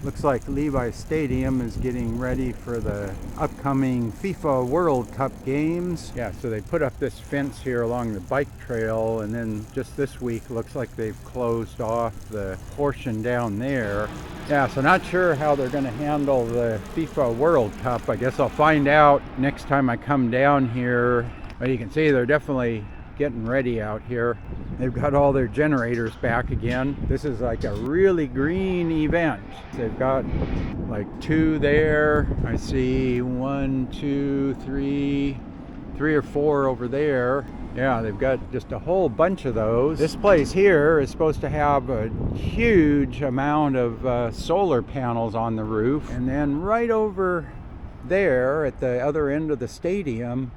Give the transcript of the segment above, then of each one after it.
Looks like Levi Stadium is getting ready for the upcoming FIFA World Cup games. Yeah, so they put up this fence here along the bike trail, and then just this week looks like they've closed off the portion down there. Yeah, so not sure how they're going to handle the FIFA World Cup. I guess I'll find out next time I come down here. But you can see they're definitely getting ready out here. They've got all their generators back again. This is like a really green event. They've got like 2 there. I see 1, 2, 3 or 4 over there. Yeah, they've got just a whole bunch of those. This place here is supposed to have a huge amount of solar panels on the roof. And then right over there at the other end of the stadium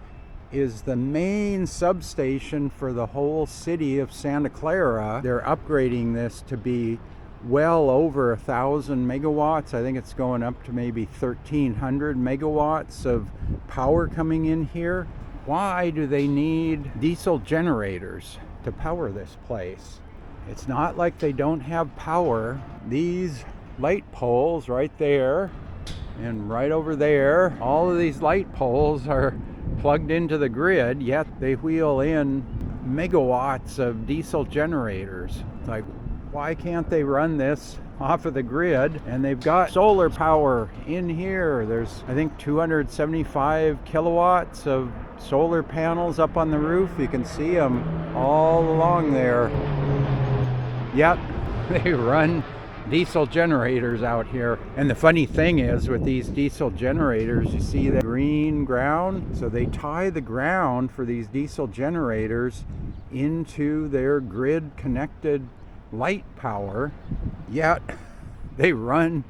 is the main substation for the whole city of Santa Clara. They're upgrading this to be well over 1,000 megawatts. I think it's going up to maybe 1,300 megawatts of power coming in here. Why do they need diesel generators to power this place? It's not like they don't have power. These light poles right there and right over there, all of these light poles are plugged into the grid, yet they wheel in megawatts of diesel generators. It's like, why can't they run this off of the grid? And they've got solar power in here. There's, I think, 275 kilowatts of solar panels up on the roof. You can see them all along there. Yet they run diesel generators out here. And the funny thing is, with these diesel generators, you see the green ground? So they tie the ground for these diesel generators into their grid connected light power, yet they run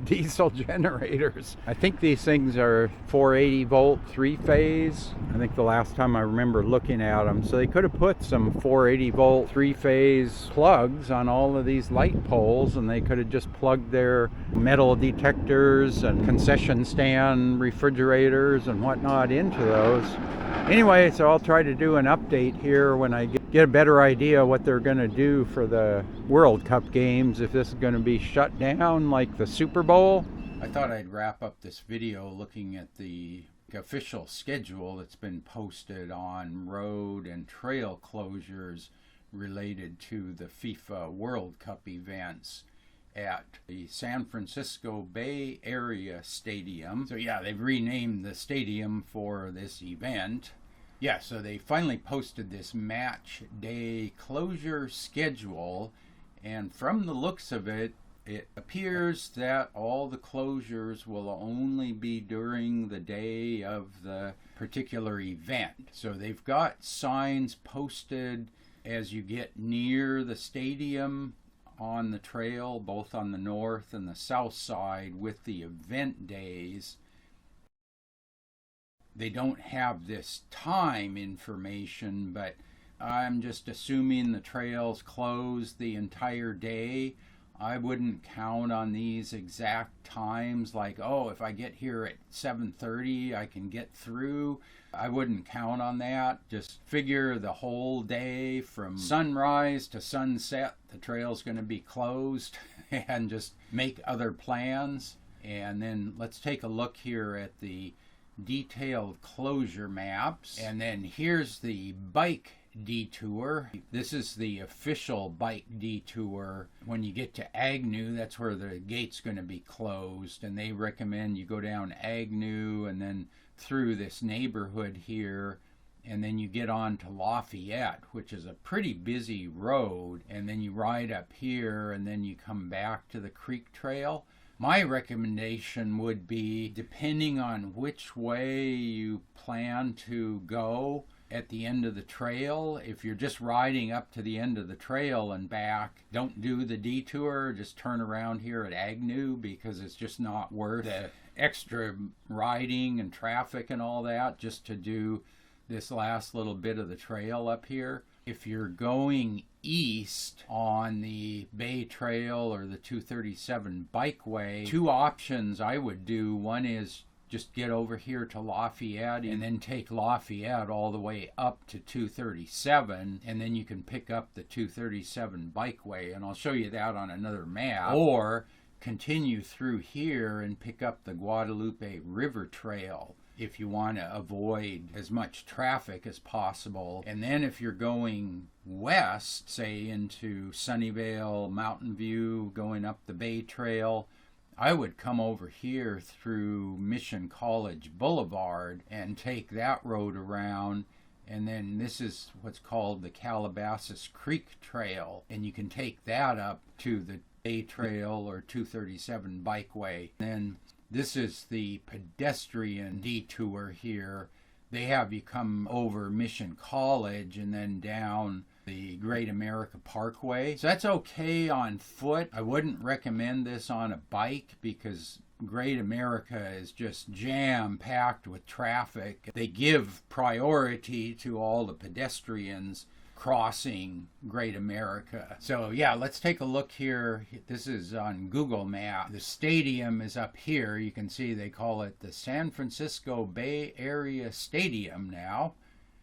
diesel generators. I think these things are 480 volt 3-phase. I think the last time I remember looking at them. So they could have put some 480 volt 3-phase plugs on all of these light poles, and they could have just plugged their metal detectors and concession stand refrigerators and whatnot into those. Anyway, so I'll try to do an update here when I get a better idea what they're going to do for the World Cup games, if this is going to be shut down like the Super Bowl. I thought I'd wrap up this video looking at the official schedule that's been posted on road and trail closures related to the FIFA World Cup events at the San Francisco Bay Area Stadium. So yeah, they've renamed the stadium for this event. Yeah, so they finally posted this match day closure schedule, and from the looks of it, it appears that all the closures will only be during the day of the particular event. So they've got signs posted as you get near the stadium on the trail, both on the north and the south side, with the event days. They don't have this time information, but I'm just assuming the trail's closed the entire day. I wouldn't count on these exact times, like, oh, if I get here at 7:30, I can get through. I wouldn't count on that. Just figure the whole day from sunrise to sunset, the trail's going to be closed, and just make other plans. And then let's take a look here at the detailed closure maps. And then here's the bike detour. This is the official bike detour. When you get to Agnew, that's where the gate's going to be closed, and they recommend you go down Agnew and then through this neighborhood here, and then you get on to Lafayette, which is a pretty busy road, and then you ride up here, and then you come back to the Creek Trail. My recommendation would be, depending on which way you plan to go at the end of the trail, if you're just riding up to the end of the trail and back, don't do the detour. Just turn around here at Agnew, because it's just not worth the extra riding and traffic and all that just to do this last little bit of the trail up here. If you're going east on the Bay Trail or the 237 Bikeway, 2 options I would do. One is just get over here to Lafayette and then take Lafayette all the way up to 237, and then you can pick up the 237 Bikeway, and I'll show you that on another map. Or continue through here and pick up the Guadalupe River Trail if you want to avoid as much traffic as possible. And then if you're going west, say into Sunnyvale, Mountain View, going up the Bay Trail, I would come over here through Mission College Boulevard and take that road around. And then this is what's called the Calabasas Creek Trail, and you can take that up to the Bay Trail or 237 Bikeway. Then this is the pedestrian detour here. They have you come over Mission College and then down the Great America Parkway. So that's okay on foot. I wouldn't recommend this on a bike because Great America is just jam-packed with traffic. They give priority to all the pedestrians crossing Great America. So yeah, let's take a look here. This is on Google Maps. The stadium is up here. You can see they call it the San Francisco Bay Area Stadium now.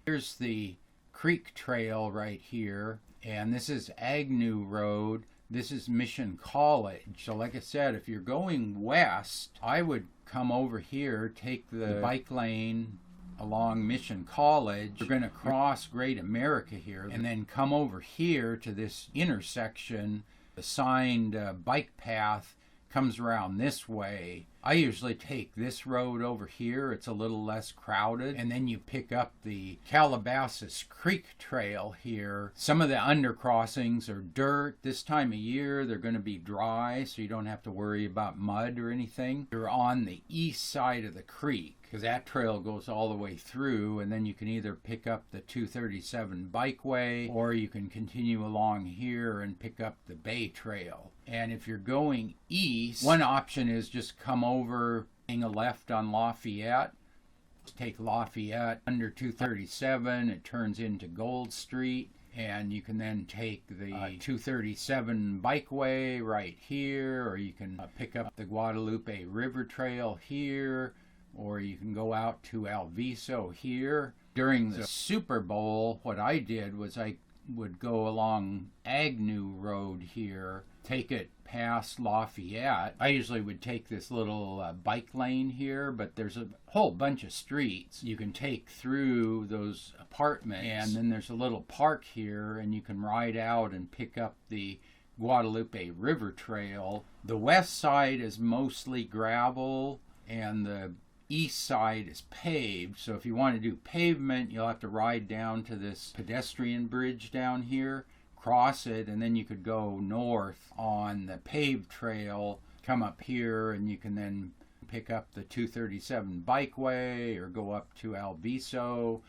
Here's the Creek Trail right here, and this is Agnew Road. This is Mission College. So like I said, if you're going west, I would come over here, take the bike lane along Mission College. You're going to cross Great America here and then come over here to this intersection. The signed bike path comes around this way. I usually take this road over here. It's a little less crowded. And then you pick up the Calabasas Creek Trail here. Some of the undercrossings are dirt. This time of year, they're going to be dry, so you don't have to worry about mud or anything. You're on the east side of the creek, because that trail goes all the way through, and then you can either pick up the 237 Bikeway, or you can continue along here and pick up the Bay Trail. And if you're going east, one option is just come over, taking a left on Lafayette. Take Lafayette under 237, it turns into Gold Street, and you can then take the 237 Bikeway right here, or you can pick up the Guadalupe River Trail here, or you can go out to Alviso here. During the Super Bowl, what I did was I would go along Agnew Road here, take it past Lafayette. I usually would take this little bike lane here, but there's a whole bunch of streets you can take through those apartments, and then there's a little park here, and you can ride out and pick up the Guadalupe River Trail. The west side is mostly gravel, and the east side is paved, so if you want to do pavement, you'll have to ride down to this pedestrian bridge down here, cross it, and then you could go north on the paved trail, come up here, and you can then pick up the 237 Bikeway or go up to Alviso,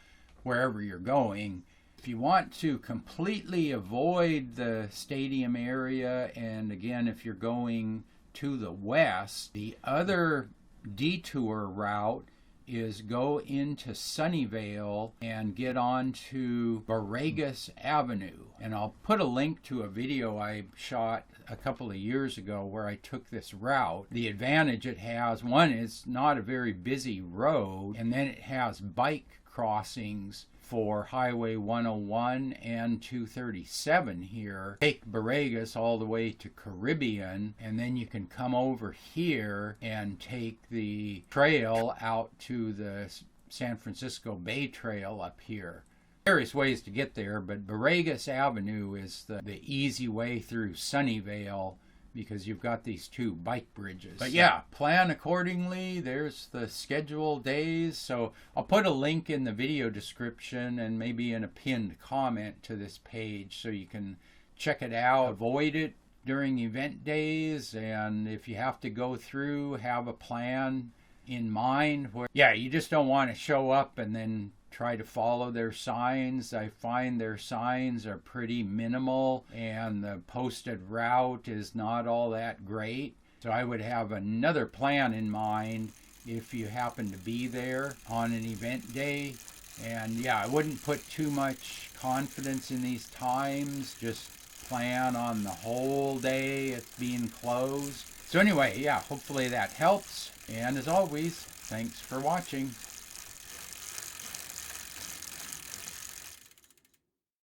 wherever you're going. If you want to completely avoid the stadium area, and again, if you're going to the west, the other detour route is go into Sunnyvale and get on to Borregas Avenue. And I'll put a link to a video I shot a couple of years ago where I took this route. The advantage it has, one, it's not a very busy road, and then it has bike crossings for Highway 101 and 237 here. Take Borregas all the way to Caribbean, and then you can come over here and take the trail out to the San Francisco Bay Trail up here. Various ways to get there, but Borregas Avenue is the easy way through Sunnyvale, because you've got these two bike bridges. But yeah, plan accordingly. There's the scheduled days. So I'll put a link in the video description and maybe in a pinned comment to this page so you can check it out. Avoid it during event days, and if you have to go through, have a plan in mind where, yeah, you just don't want to show up and then try to follow their signs. I find their signs are pretty minimal, and the posted route is not all that great. So I would have another plan in mind if you happen to be there on an event day. And yeah, I wouldn't put too much confidence in these times. Just plan on the whole day it's being closed. So anyway, yeah, hopefully that helps. And as always, thanks for watching.